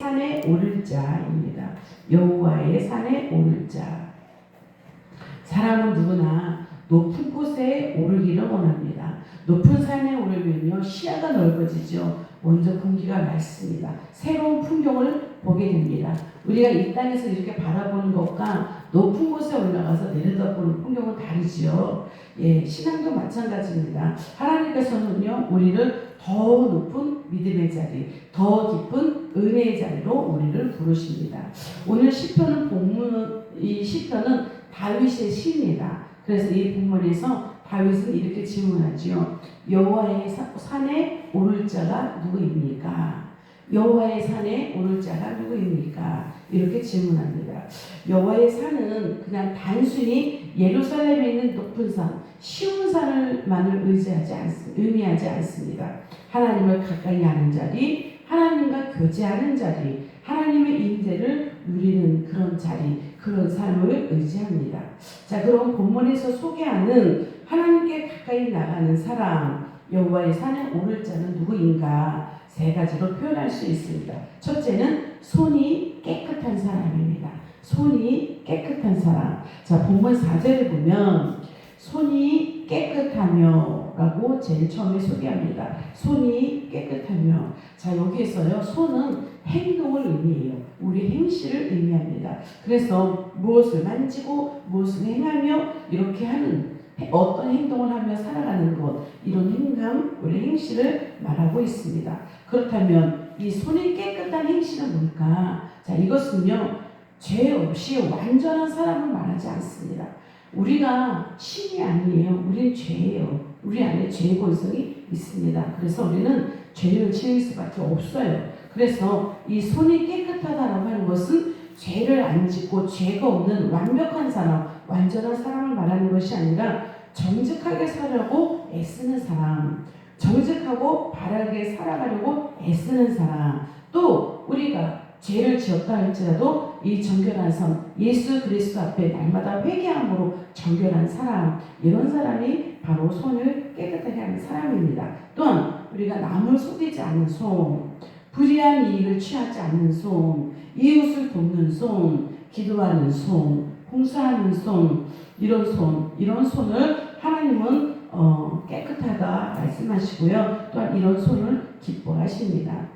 산에 오를 자입니다. 여호와의 산에 오를 자. 사람은 누구나 높은 곳에 오르기를 원합니다. 높은 산에 오르면요 시야가 넓어지죠. 먼저 공기가 맑습니다. 새로운 풍경을 보게 됩니다. 우리가 이 땅에서 이렇게 바라보는 것과 높은 곳에 올라가서 내려다보는 풍경은 다르지요. 예, 신앙도 마찬가지입니다. 하나님께서는요 우리를 더 높은 믿음의 자리, 더 깊은 은혜의 자리로 우리를 부르십니다. 오늘 시편은 이 시편은 다윗의 시입니다. 그래서 이 본문에서 다윗은 이렇게 질문하지요. 여호와의 산에 오를 자가 누구입니까? 여호와의 산에 오를 자가 누구입니까? 이렇게 질문합니다. 여호와의 산은 그냥 단순히 예루살렘에 있는 높은 산, 쉬운 산을만을 의미하지 않습니다. 하나님을 가까이 하는 자리, 하나님과 교제하는 자리, 하나님의 임재를 누리는 그런 자리, 그런 삶을 의지합니다. 자, 그럼 본문에서 소개하는 하나님께 가까이 나가는 사람, 여호와의 산에 오를 자는 누구인가? 세 가지로 표현할 수 있습니다. 첫째는 손이 깨끗한 사람입니다. 손이 깨끗한 사람. 자, 본문 4절을 보면 손이 깨끗하며 라고 제일 처음에 소개합니다. 손이 깨끗하며. 자, 여기에서요 손은 행동을 의미해요. 우리 행실을 의미합니다. 그래서 무엇을 만지고 무엇을 행하며 이렇게 하는 어떤 행동을 하며 살아가는 것, 이런 행감, 우리 행실을 말하고 있습니다. 그렇다면 이 손이 깨끗한 행실은 뭘까? 자, 이것은요 죄 없이 완전한 사람을 말하지 않습니다. 우리가 신이 아니에요. 우리는 죄예요. 우리 안에 죄의 본성이 있습니다. 그래서 우리는 죄를 지을 수밖에 없어요. 그래서 이 손이 깨끗하다라고 하는 것은 죄를 안 짓고 죄가 없는 완벽한 사람, 완전한 사람을 말하는 것이 아니라 정직하게 살려고 애쓰는 사람, 정직하고 바르게 살아가려고 애쓰는 사람, 또 우리가 죄를 지었다 할지라도 이 정결한 성, 예수 그리스도 앞에 날마다 회개함으로 정결한 사람, 이런 사람이 바로 손을 깨끗하게 하는 사람입니다. 또한 우리가 남을 속이지 않는 손, 불의한 이익을 취하지 않는 손, 이웃을 돕는 손, 기도하는 손, 봉사하는 손, 이런 손을 하나님은 깨끗하다 말씀하시고요. 또한 이런 손을 기뻐하십니다.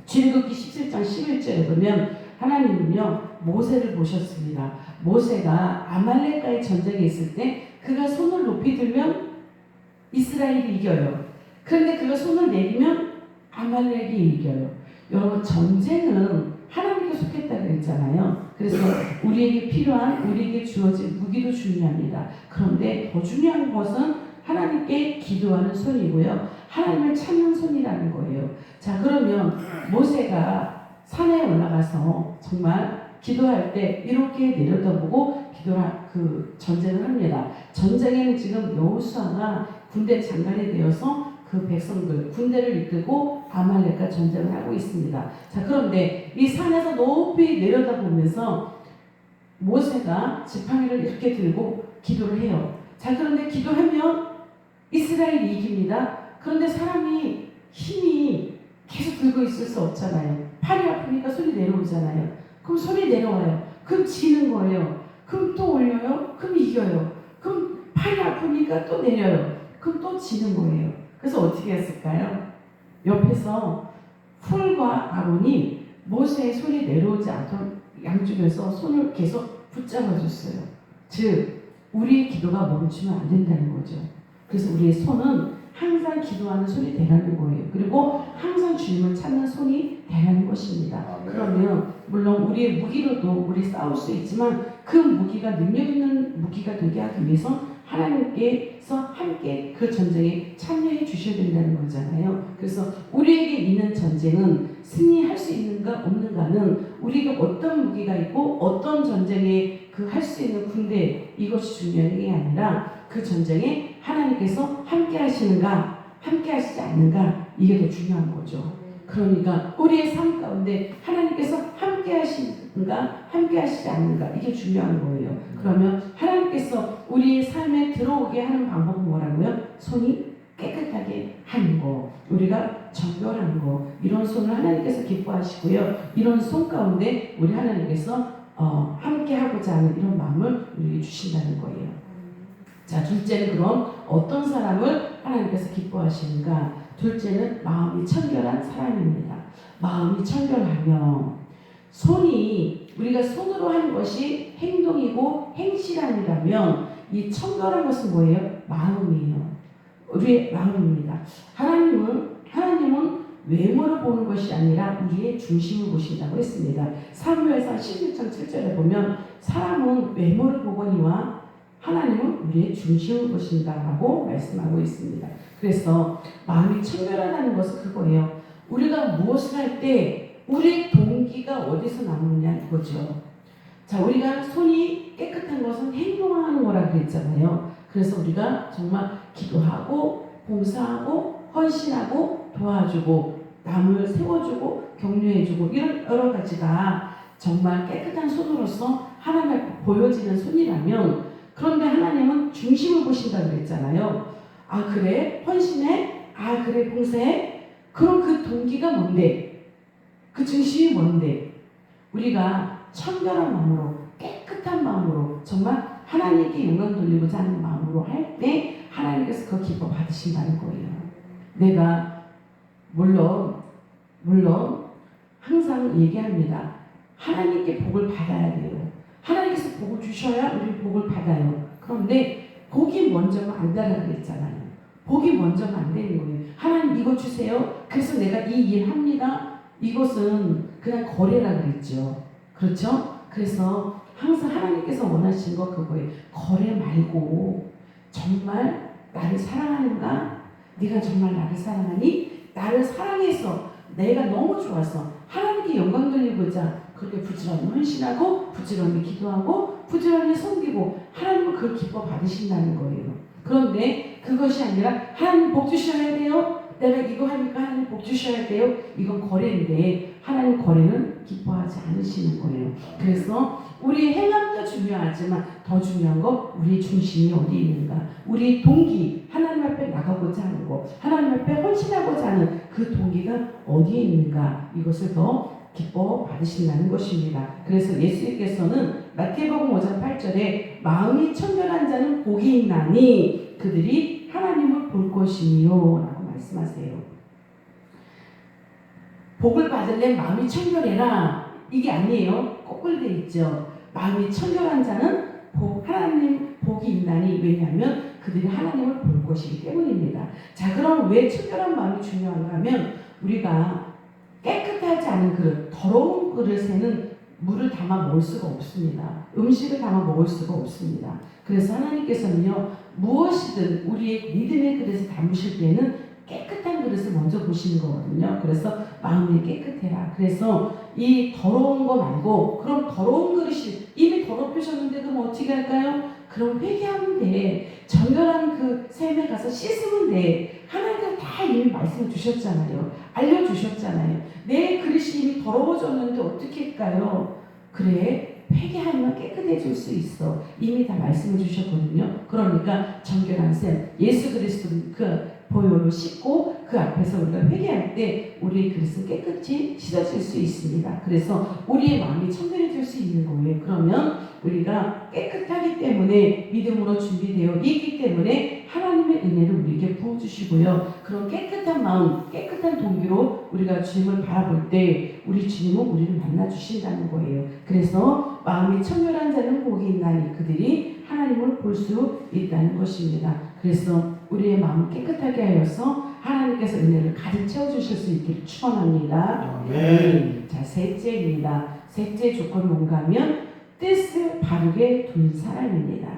출애굽기 17장 11절에 보면 하나님은요 모세를 보셨습니다. 모세가 아말렉과의 전쟁에 있을 때 그가 손을 높이 들면 이스라엘이 이겨요. 그런데 그가 손을 내리면 아말렉이 이겨요. 여러분, 전쟁은 하나님께 속했다고 했잖아요. 그래서 우리에게 필요한, 우리에게 주어진 무기도 중요합니다. 그런데 더 중요한 것은 하나님께 기도하는 손이고요, 하나님을 찾는 손이라는 거예요. 자, 그러면 모세가 산에 올라가서 정말 기도할 때 이렇게 내려다보고 전쟁을 합니다. 전쟁에는 지금 여호수아가 군대 장관이 되어서 그 백성들, 군대를 이끌고 아말렉과 전쟁을 하고 있습니다. 자, 그런데 이 산에서 높이 내려다보면서 모세가 지팡이를 이렇게 들고 기도를 해요. 자, 그런데 기도하면 이스라엘이 이깁니다. 그런데 사람이 힘이 계속 들고 있을 수 없잖아요. 팔이 아프니까 손이 내려오잖아요. 그럼 손이 내려와요. 그럼 지는 거예요. 그럼 또 올려요. 그럼 이겨요. 그럼 팔이 아프니까 또 내려요. 그럼 또 지는 거예요. 그래서 어떻게 했을까요? 옆에서 훌과 아론이 모세의 손이 내려오지 않도록 양쪽에서 손을 계속 붙잡아 줬어요. 즉, 우리의 기도가 멈추면 안 된다는 거죠. 그래서 우리의 손은 항상 기도하는 손이 되라는 거예요. 그리고 항상 주님을 찾는 손이 되라는 것입니다. 그러면 물론 우리의 무기로도 우리 싸울 수 있지만 그 무기가 능력 있는 무기가 되게 하기 위해서 하나님께서 함께 그 전쟁에 참여해 주셔야 된다는 거잖아요. 그래서 우리에게 있는 전쟁은 승리할 수 있는가 없는가는 우리가 어떤 무기가 있고 어떤 전쟁에 그 할 수 있는 군대, 이것이 중요한 게 아니라 그 전쟁에 하나님께서 함께 하시는가 함께 하시지 않는가, 이게 더 중요한 거죠. 그러니까 우리의 삶 가운데 하나님께서 함께 하시는가 함께 하시지 않는가, 이게 중요한 거예요. 그러면 하나님께서 우리의 삶에 들어오게 하는 방법은 뭐라고요? 손이 깨끗하게 하는 거. 우리가 정결한 거, 이런 손을 하나님께서 기뻐하시고요. 이런 손 가운데 우리 하나님께서 함께 하고자 하는 이런 마음을 우리에게 주신다는 거예요. 자, 둘째는 그럼 어떤 사람을 하나님께서 기뻐하시는가? 둘째는 마음이 청결한 사람입니다. 마음이 청결하며 손이 우리가 손으로 하는 것이 행동이고 행실함이라면 이 청결한 것은 뭐예요? 마음이에요. 우리의 마음입니다. 하나님은 외모를 보는 것이 아니라 우리의 중심을 보신다고 했습니다. 사무엘상 16장 7절에 보면 사람은 외모를 보거니와 하나님은 우리의 중심을 보신다라고 말씀하고 있습니다. 그래서 마음이 청결하다는 것은 그거예요. 우리가 무엇을 할 때 우리의 동기가 어디서 나오느냐 이거죠. 자, 우리가 손이 깨끗한 것은 행동하는 거라 그랬잖아요. 그래서 우리가 정말 기도하고 봉사하고 헌신하고 도와주고 남을 세워주고 격려해주고 이런 여러 가지가 정말 깨끗한 손으로서 하나님 앞에 보여지는 손이라면, 그런데 하나님은 중심을 보신다고 그랬잖아요. 아 그래? 헌신해? 아 그래 봉사해? 그럼 그 동기가 뭔데? 그 중심이 뭔데? 우리가 청결한 마음으로 깨끗한 마음으로 정말 하나님께 영광 돌리고자 하는 마음으로 할 때 하나님께서 그 기뻐 받으신다는 거예요. 내가 물론 항상 얘기합니다. 하나님께 복을 받아야 돼요. 하나님께서 복을 주셔야 우리 복을 받아요. 그런데 복이 먼저면 안 되라고 그랬잖아요. 복이 먼저면 안 되는 거예요. 하나님 이거 주세요. 그래서 내가 이 일 합니다. 이것은 그냥 거래라 그랬죠. 그렇죠? 그래서 항상 하나님께서 원하시는 거 그거예요. 거래 말고 정말 나를 사랑하는가? 네가 정말 나를 사랑하니? 나를 사랑해서 내가 너무 좋아서 하나님께 영광 돌리고자 그렇게 부지런히 헌신하고 부지런히 기도하고 부지런히 섬기고 하나님은 그걸 기뻐 받으신다는 거예요. 그런데 그것이 아니라 하나님 복 주셔야 돼요. 내가 이거 하니까 하나님 복 주셔야 돼요. 이건 거래인데 하나님 거래는 기뻐하지 않으시는 거예요. 그래서 우리의 행함도 중요하지만 더 중요한 거 우리의 중심이 어디 있는가, 우리의 동기, 하나님 앞에 나가고자 하는 거, 하나님 앞에 헌신하고자 하는 그 동기가 어디에 있는가, 이것을 더 기뻐 받으신다는 것입니다. 그래서 예수님께서는 마태복음 5장 8절에 마음이 청결한 자는 복이 있나니 그들이 하나님을 볼 것이니요 라고 말씀하세요. 복을 받을래 마음이 청결해라 이게 아니에요. 거꾸로 돼 있죠. 마음이 청결한 자는 하나님 복이 있나니, 왜냐하면 그들이 하나님을 볼 것이기 때문입니다. 자, 그럼 왜 청결한 마음이 중요한가 하면 우리가 깨끗하지 않은 그릇, 더러운 그릇에는 물을 담아 먹을 수가 없습니다. 음식을 담아 먹을 수가 없습니다. 그래서 하나님께서는요, 무엇이든 우리의 믿음의 그릇에 담으실 때는 깨끗한 그릇을 먼저 보시는 거거든요. 그래서 마음이 깨끗해라. 그래서 이 더러운 거 말고, 그럼 더러운 그릇이 이미 더럽히셨는데 그럼 어떻게 할까요? 그럼 회개하면 돼. 정결한 그 샘에 가서 씻으면 돼. 하나님께서 다 이미 말씀해 주셨잖아요. 알려주셨잖아요. 내 그릇이 이미 더러워졌는데 어떻게 할까요? 그래, 회개하면 깨끗해질 수 있어. 이미 다 말씀해 주셨거든요. 그러니까 정결한 샘, 예수 그리스도 그 보혈로 씻고 그 앞에서 우리가 회개할 때 우리의 그릇은 깨끗이 씻어질 수 있습니다. 그래서 우리의 마음이 청결해질 수 있는 거예요. 그러면 우리가 깨끗하기 때문에 믿음으로 준비되어 있기 때문에 하나님의 은혜를 우리에게 부어주시고요. 그런 깨끗한 마음, 깨끗한 동기로 우리가 주님을 바라볼 때 우리 주님은 우리를 만나주신다는 거예요. 그래서 마음이 청결한 자는 복이 있나니 그들이 하나님을 볼 수 있다는 것입니다. 그래서 우리의 마음을 깨끗하게 하여서 하나님께서 은혜를 가득 채워주실 수 있기를 축원합니다. 아멘. 자, 셋째입니다. 셋째 조건은 뭔가 하면 뜻을 바르게 둔 사람입니다.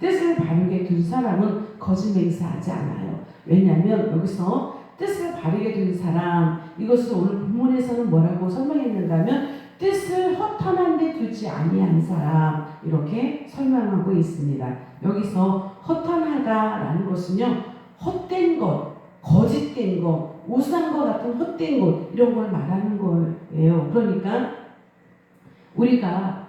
뜻을 바르게 둔 사람은 거짓 맹세하지 않아요. 왜냐하면 여기서 뜻을 바르게 둔 사람, 이것을 오늘 본문에서는 뭐라고 설명했는가 하면 뜻을 허탄한 데 두지 아니한 사람, 이렇게 설명하고 있습니다. 여기서 허탄하다라는 것은요, 헛된 것, 거짓된 것, 우상과 같은 헛된 것, 이런 걸 말하는 거예요. 그러니까 우리가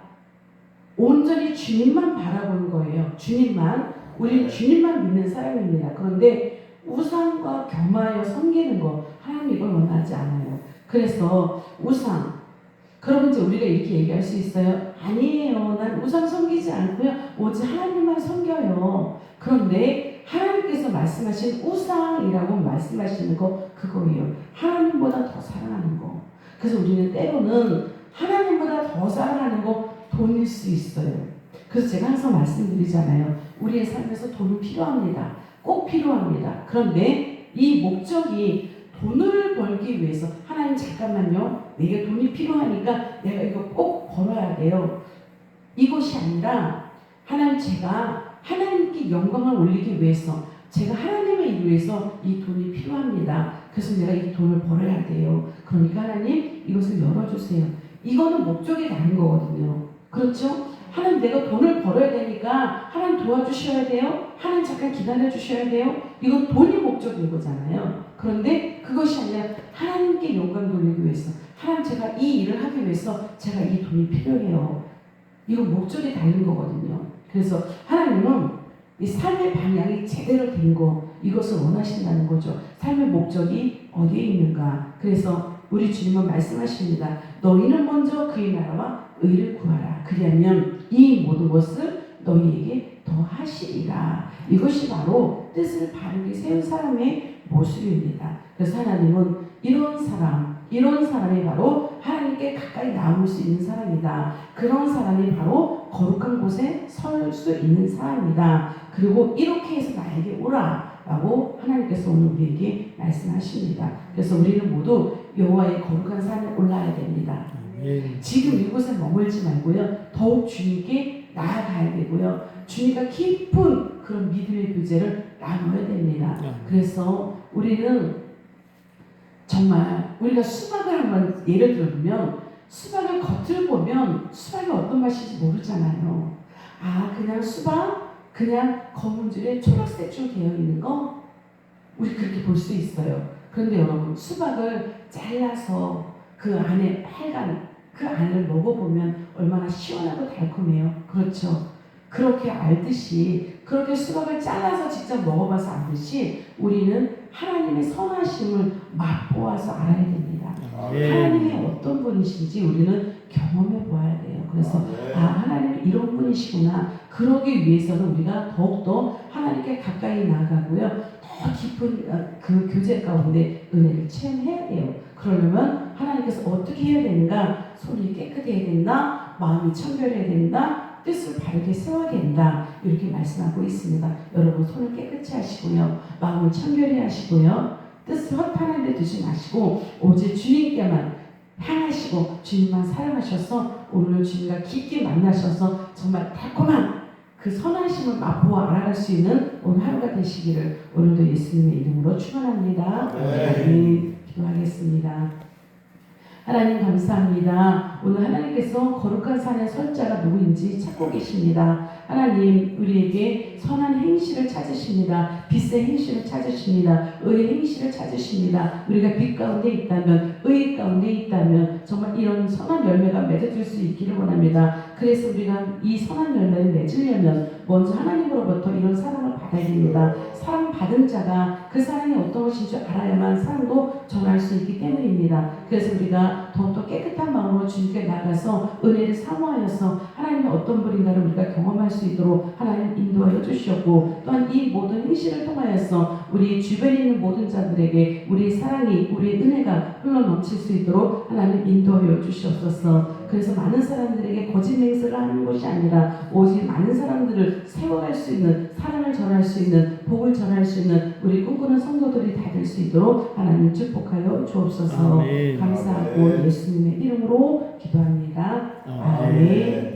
온전히 주님만 바라보는 거예요. 주님만, 우리 주님만 믿는 사람입니다. 그런데 우상과 겸하여 섬기는 거 하나님 이걸 원하지 않아요. 그래서 우상 그러면 이제 우리가 이렇게 얘기할 수 있어요. 아니에요. 난 우상 섬기지 않고요. 오직 하나님만 섬겨요. 그런데 하나님께서 말씀하신 우상이라고 말씀하시는 거 그거예요. 하나님보다 더 사랑하는 거. 그래서 우리는 때로는 하나님보다 더 사랑하는 거 돈일 수 있어요. 그래서 제가 항상 말씀드리잖아요. 우리의 삶에서 돈은 필요합니다. 꼭 필요합니다. 그런데 이 목적이 돈을 벌기 위해서 하나님 잠깐만요. 내게 돈이 필요하니까 내가 이거 꼭 벌어야 돼요. 이것이 아니라 하나님 제가 하나님께 영광을 올리기 위해서 제가 하나님의 일을 위해서 이 돈이 필요합니다. 그래서 내가 이 돈을 벌어야 돼요. 그러니까 하나님 이것을 열어주세요. 이거는 목적이 다른 거거든요. 그렇죠? 하나님 내가 돈을 벌어야 되니까 하나님 도와주셔야 돼요. 하나님 잠깐 기다려 주셔야 돼요. 이건 돈이 목적인 거잖아요. 그런데 그것이 아니라 하나님께 영광 돌리기 위해서 하나님 제가 이 일을 하기 위해서 제가 이 돈이 필요해요. 이건 목적이 다른 거거든요. 그래서 하나님은 이 삶의 방향이 제대로 된 거 이것을 원하신다는 거죠. 삶의 목적이 어디에 있는가. 그래서 우리 주님은 말씀하십니다. 너희는 먼저 그의 나라와 의를 구하라. 그리하면 이 모든 것을 너희에게 더하시리라. 이것이 바로 뜻을 바르게 세운 사람의 모습입니다. 그래서 하나님은 이런 사람이 바로 하나님께 가까이 나올 수 있는 사람이다. 그런 사람이 바로 거룩한 곳에 설 수 있는 사람이다. 그리고 이렇게 해서 나에게 오라 라고 하나님께서 오늘 우리에게 말씀하십니다. 그래서 우리는 모두 여호와의 거룩한 산에 올라야 됩니다. 지금 이곳에 머물지 말고요. 더욱 주님께 나아가야 되고요. 주님과 깊은 그런 믿음의 교제를 나눠야 됩니다. 그래서 우리는 정말 우리가 수박을 한번 예를 들면 수박을 겉을 보면 수박이 어떤 맛인지 모르잖아요. 아 그냥 수박 그냥 검은 줄에 초록색 줄 되어 있는 거 우리 그렇게 볼 수 있어요. 그런데 여러분 수박을 잘라서 그 안에 빨간 그 안을 먹어보면 얼마나 시원하고 달콤해요. 그렇죠. 그렇게 알듯이 그렇게 수박을 잘라서 직접 먹어봐서 알듯이 우리는 하나님의 선하심을 맛보아서 알아야 됩니다. 하나님이 어떤 분이신지 우리는 경험해 보아야 돼요. 그래서 하나님이 이런 분이시구나. 그러기 위해서는 우리가 더욱더 하나님께 가까이 나아가고요. 더 깊은 그 교제 가운데 은혜를 체험해야 돼요. 그러려면 하나님께서 어떻게 해야 되는가? 손이 깨끗해야 된다. 마음이 청결해야 된다. 뜻을 바르게 세워야 된다. 이렇게 말씀하고 있습니다. 여러분 손을 깨끗이 하시고요. 마음을 청결히 하시고요. 뜻을 허탄한 데 두지 마시고 오직 주님께만 향하시고 주님만 사랑하셔서 오늘 주님과 깊게 만나셔서 정말 달콤한 그 선하심을 맛보아 알아갈 수 있는 오늘 하루가 되시기를 오늘도 예수님의 이름으로 축원합니다. 네. 기도하겠습니다. 하나님 감사합니다. 오늘 하나님께서 거룩한 산에 설 자가 누구인지 찾고 계십니다. 하나님 우리에게 선한 행실을 찾으십니다. 빛의 행실을 찾으십니다. 의의 행실을 찾으십니다. 우리가 빛 가운데 있다면 의 가운데 있다면 정말 이런 선한 열매가 맺어질 수 있기를 원합니다. 그래서 우리가 이 선한 열매를 맺으려면 먼저 하나님으로부터 이런 사랑을 받아야 됩니다. 사랑 받은 자가 그 사랑이 어떤 것인 줄 알아야만 사랑도 전할 수 있기 때문입니다. 그래서 우리가 더욱더 깨끗한 마음으로 주님께 나가서 은혜를 사모하여서 하나님의 어떤 분인가를 우리가 경험할 수 있도록 하나님 인도하여 주셨고 또한 이 모든 행실을 통하여서 우리 주변에 있는 모든 자들에게 우리의 사랑이 우리의 은혜가 흘러넘칠 수 있도록 하나님 인도하여 주시옵소서. 그래서 많은 사람들에게 거짓 맹세를 하는 것이 아니라 오직 많은 사람들을 세워갈 수 있는 사랑을 전할 수 있는 복을 전할 수 있는 우리 꿈꾸는 성도들이 다 될 수 있도록 하나님 축복하여 주옵소서. 감사하고 예수님의 이름으로 기도합니다. 아멘.